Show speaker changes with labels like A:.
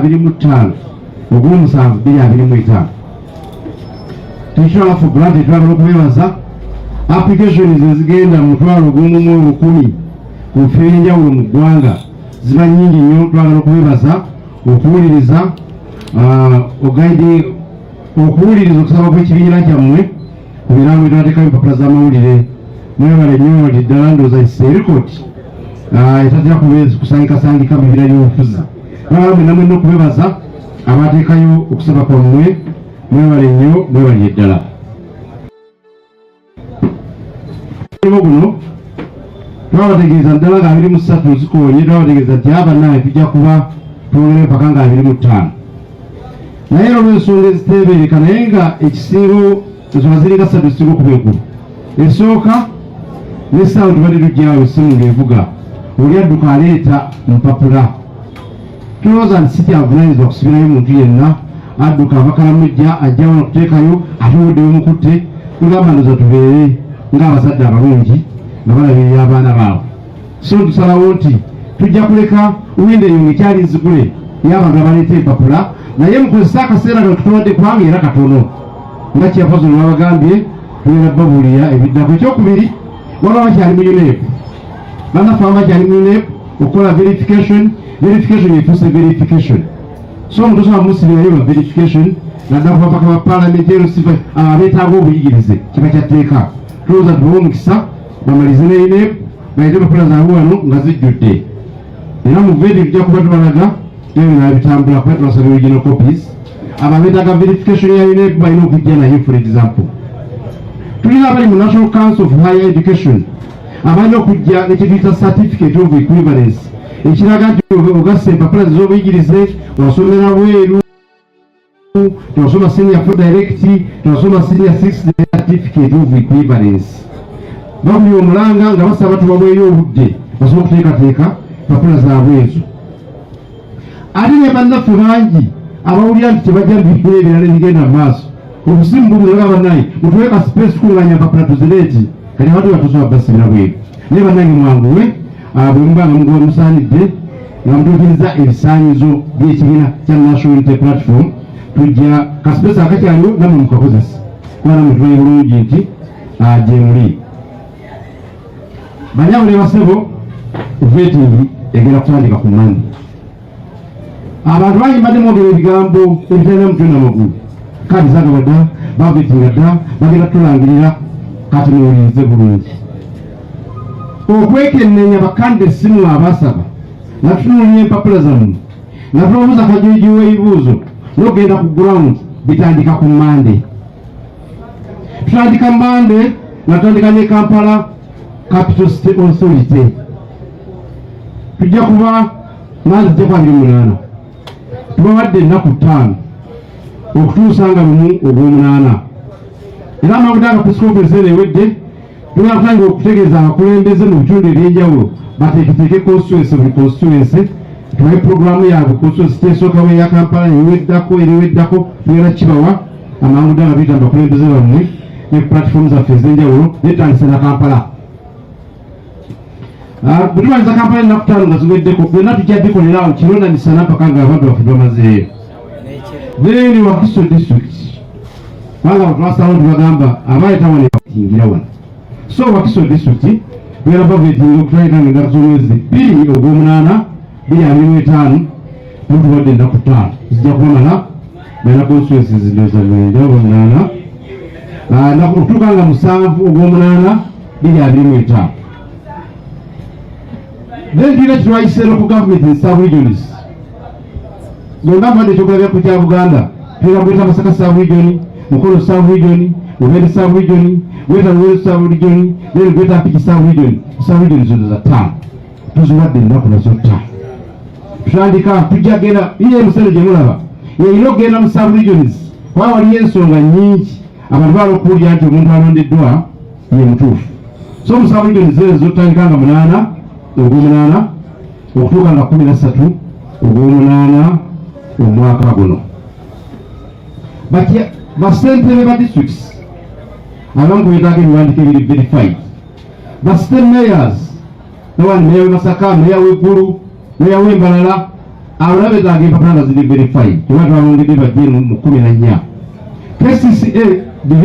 A: 25 ogw'omusanvu 2025 tekitwala for granted twagala okubebaza applications ezigenda mu mutwalo gw'omu 10 ku bifo ebyenjawulo mu ggwanga ziba nnyingi nnyo. Twagala okubebaza okuwuliriza okuwuliriza okusaba kw'ekibiina kyammwe ku birango byetwateekayo empapula z'amawulire. Mwebale nnyo ddala ndowooza kisa erikoti etatera kusangikasangika mu bibira by'obufuzi. Twagala mwenna mwenna okubebaza abateekayo okusaba kwammwe. Mwebale nnyo, mwebalire ddala. Guno twabategeeza ddala nga 23 zikoonye, twabategeeza nti abannaye tujja kuba twongera empaka nga 25 naye olw'ensonga eziteebereka, naye nga ekisingo ensonga ziringa 3 zisinga okuba enkulu. Esooka n'essaawa tubadde tujjaawo essimu ng'evuga, oli adduka aleeta mpapula. Tulowooza nti si kyavunaanyizibwa kusibirayo muntu yenna, adduka abakalamujja ajja wano kuteekayo ate obuddeyo mukutte. Tugamba ndoza tubeere ng'abazadde abalungi nga balabirira abaana baabwe. So tusalawo nti tujja kuleka windo eyo ng'ekyali nzigule y'abantu abaleeta empapula, naye mukozesa akaseera kano tutuwadde kubanga era katono nga kyafazo lwabagambye tugenda babuulira ebiddako. Ekyokubiri, waliwo bakyali mu UNEP, bannaffe bakyali mu UNEP okukola verification efuuse verification. So omuntu osobola musibirayo ba verification naddala kuba paka ba parliamentary abeetaaga obuyigirize kiba kyatteeka. Tulowooza tubawe omukisa bamalize ne UNEP bayite empapula zaabwe wano nga zijjudde. Era mu vedi tujja kuba tubalaga ebyo bitambula kuba tubasabye original copies. Ababeetaaga verification ya UNEP balina okujja nayo. For example, tulina abali mu National Council of Higher Education abalina okujja nekituyita certificate of equivalence ekiraga nti ogassa empapula z'obuyigirize, wasomera bweru, twasoma senior 4 direct, twasoma senior 6 certificate of equivalence. Babuli omulanga nga basaba tubabweyo obudde basobola okuteekateeka empapula zaabwe ezo. Ate ne bannaffe bangi abawulira nti tebajja bikula ebirala ebigenda mu maaso. Obusimu bubulaga bannaye mutuwe ka space kunganya empapula tuzireeti kati abantu batusobola basibira bweru. Naye bannange mwanguwe bwe muba nga mugoba musaanidde nga mutuukiriza ebisaanyizo by'ekibiina kya National Unity Platform, tujja kasipesa akakyaliwo namwe mukakozesa kuba namwe tumanyi bulungi nti gye muli. Banyawule basebo vetting egenda kutandika ku Mande. Abantu bangi badde mwogera ebigambo ebitalina mutwe n'amagulu. Kadi zaagaba dda, bavetinga dda, bagenda tulangirira kati muwulirize bulungi. Okwekennenya bakande simu abasaba nga tutunuulira empapula zammwe nga tubabuuza kajuuji w'ebibuuzo n'ogenda ku ground bitandika ku Mande. Tutandika Mande nga tutandika ne Kampala Capital State Authority. Tujja kuba Mande tujja kuba 28. Tubawadde ennaku 5 okutuusa nga 1 Ogw'omunaana. Era amawulire aga press conference ewedde tugenda kutangira okutegeeza abakulembeze mu bitundu ebyenjawulo bateeketeeke constituency tubaye programu yaabwe constituency tesooka eya Kampala eriweddako tugenda kibawa amawulire aga biyita abakulembeze bammwe ne platform zaffe ez'enjawulo netandise na Kampala. Bwe tumaliza Kampala ennaku 5 nga ziweddeko byonna tujja bikolera kirondanyisa nampaka nga abantu baffe bamazeeyo. Then Wakiso district kubanga batwasalawo tubagamba abaleeta wano batingira wano. So Wakiso district bwera bavetinga okutandika ng'ennaku z'omwezi 2 Ogw'omunaana 2025 tutuwadde ennaku 5 zijja kubamala balina constituencies ndowooza 28 okutuuka nga 7 Ogw'omunaana 2025. Then tulina kitwayise local government in sub-regions. Zonga mbadde ekyokulabya ku kya Buganda tulina gweta Masaka sub-region, Mukono sub-region, Buvere sub-region, gweta Luweero sub-region, then gweta Mpigi sub-region. Sub-region zino za 5 tuziwadde ennaku nazo 5. Tutandika tujja genda iye emisendo gye mulaba yeyina okugenda mu sub-regions kuba waliyo ensonga nnyingi abantu baala okuwulira nti omuntu alondeddwa ye mutuufu. So mu sub-regions ezo tutandika nga 8 Ogw'omunaana okutuuka nga 13 Ogw'omunaana omwaka guno. Basentebe ba districts abamu beetaaga ebiwandiiko ebiri verified. Basite mayors nawani meya w'e Masaka, meya w'e Gulu, meya w'e Mbarara abulabe zange empapula nga ziri verified kuba twabongedde bajje mu 14 KCCA